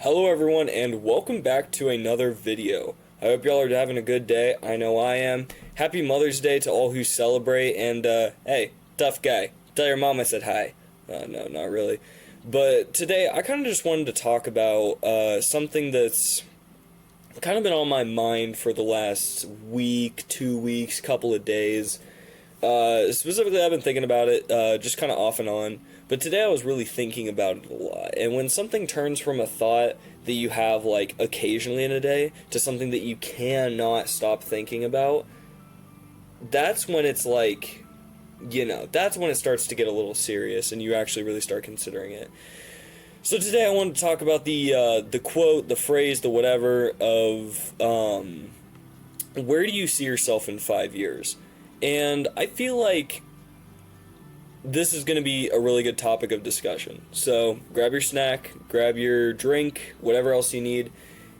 Hello everyone and welcome back to another video. I hope y'all are having a good day. I know I am. Happy Mother's Day to all who celebrate, and hey, tough guy, tell your mom I said hi. No, not really. But today I kind of just wanted to talk about something that's kind of been on my mind for the last week, 2 weeks, couple of days. Specifically, I've been thinking about it just kind of off and on. But today I was really thinking about it a lot. And when something turns from a thought that you have like occasionally in a day to something that you cannot stop thinking about, that's when it's like, that's when it starts to get a little serious and you actually really start considering it. So today I wanted to talk about the quote, the phrase, the whatever of where do you see yourself in 5 years? And I feel like this is going to be a really good topic of discussion. So grab your snack, grab your drink, whatever else you need,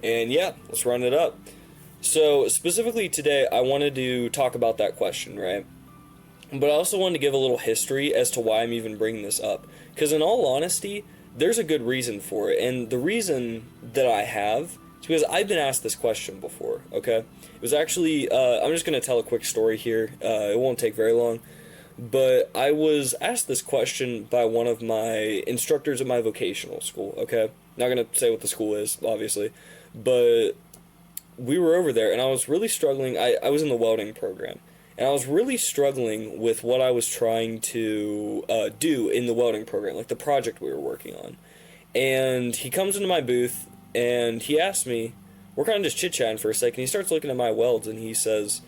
and yeah, let's run it up. So specifically today, I wanted to talk about that question, right? But I also wanted to give a little history as to why I'm even bringing this up. Because in all honesty, there's a good reason for it. And the reason that I have is because I've been asked this question before, okay? It was actually, I'm just going to tell a quick story here. It won't take very long. But I was asked this question by one of my instructors at my vocational school, okay? Not going to say what the school is, obviously. But we were over there, and I was really struggling. I was in the welding program. And I was really struggling with what I was trying to do in the welding program, like the project we were working on. And he comes into my booth, and he asks me, we're kind of just chit-chatting for a second. He starts looking at my welds, and he says,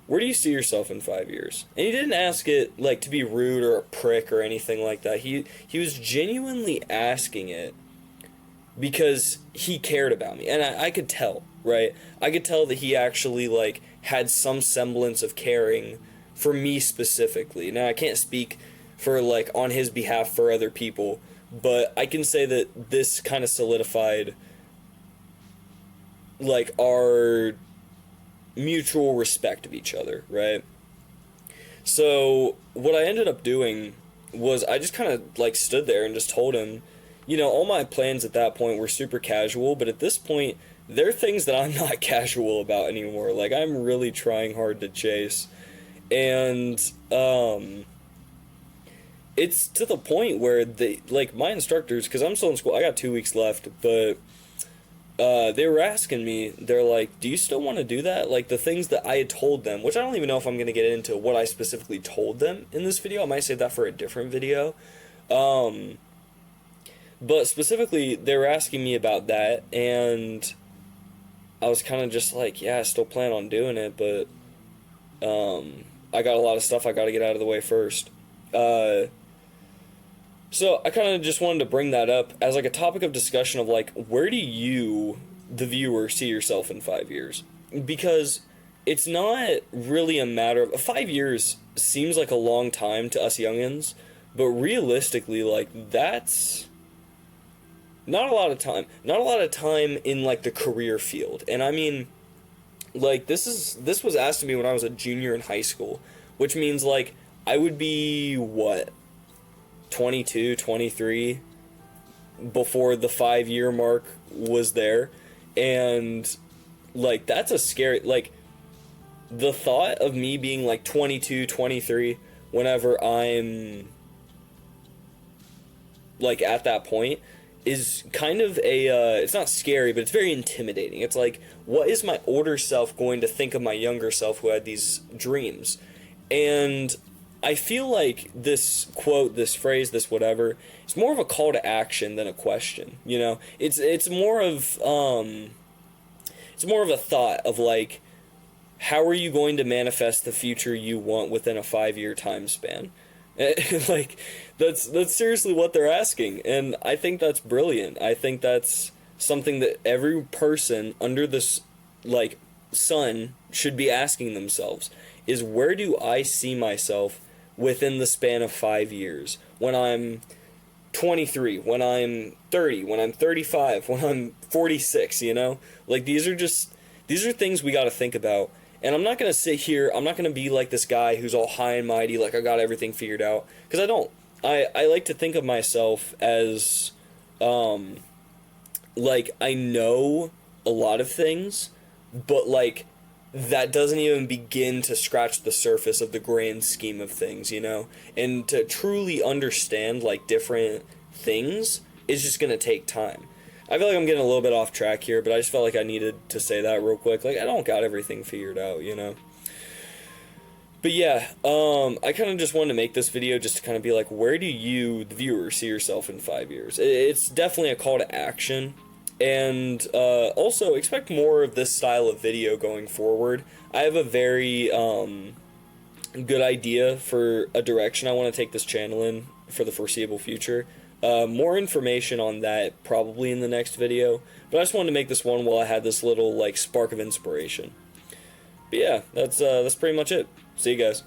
where do you see yourself in 5 years? And he didn't ask it like to be rude or a prick or anything like that. He was genuinely asking it because he cared about me. And I could tell, right? I could tell that he actually like had some semblance of caring for me specifically. Now I can't speak for like on his behalf for other people, but I can say that this kind of solidified like our mutual respect of each other, right? So what I ended up doing was I just kind of like stood there and just told him, all my plans at that point were super casual, but at this point there are things that I'm not casual about anymore. Like I'm really trying hard to chase, and it's to the point where my instructors, because I'm still in school, I got 2 weeks left, but they were asking me, they're like, do you still want to do that? Like the things that I had told them, which I don't even know if I'm going to get into what I specifically told them in this video. I might save that for a different video. But specifically, they were asking me about that, and I was kind of just like, yeah, I still plan on doing it, but I got a lot of stuff I got to get out of the way first. So I kind of just wanted to bring that up as like a topic of discussion of like, where do you, the viewer, see yourself in 5 years? Because it's not really a matter of 5 years seems like a long time to us youngins, but realistically, like that's not a lot of time. Not a lot of time in like the career field. And I mean, like this was asked of me when I was a junior in high school, which means like I would be what? 22, 23 before the 5 year mark was there. And like that's a scary, like the thought of me being like 22, 23 whenever I'm like at that point is kind of it's not scary, but it's very intimidating. It's like, what is my older self going to think of my younger self who had these dreams? And I feel like this quote, this phrase, this whatever, it's more of a call to action than a question. It's more of a thought of like, how are you going to manifest the future you want within a 5 year time span? Like that's seriously what they're asking, and I think that's brilliant. I think that's something that every person under this like sun should be asking themselves is, where do I see myself within the span of 5 years, when I'm 23, when I'm 30, when I'm 35, when I'm 46, Like these are things we got to think about. And I'm not going to sit here, I'm not going to be like this guy who's all high and mighty, like I got everything figured out, because I don't. I like to think of myself as like, I know a lot of things, but, like, that doesn't even begin to scratch the surface of the grand scheme of things, you know? And to truly understand, like, different things is just gonna take time. I feel like I'm getting a little bit off track here, but I just felt like I needed to say that real quick. Like, I don't got everything figured out, you know? But yeah, I kind of just wanted to make this video just to kind of be like, where do you, the viewer, see yourself in 5 years? It's definitely a call to action. And also, expect more of this style of video going forward. I have a very good idea for a direction I want to take this channel in for the foreseeable future. More information on that probably in the next video. But I just wanted to make this one while I had this little, like, spark of inspiration. But yeah, that's pretty much it. See you guys.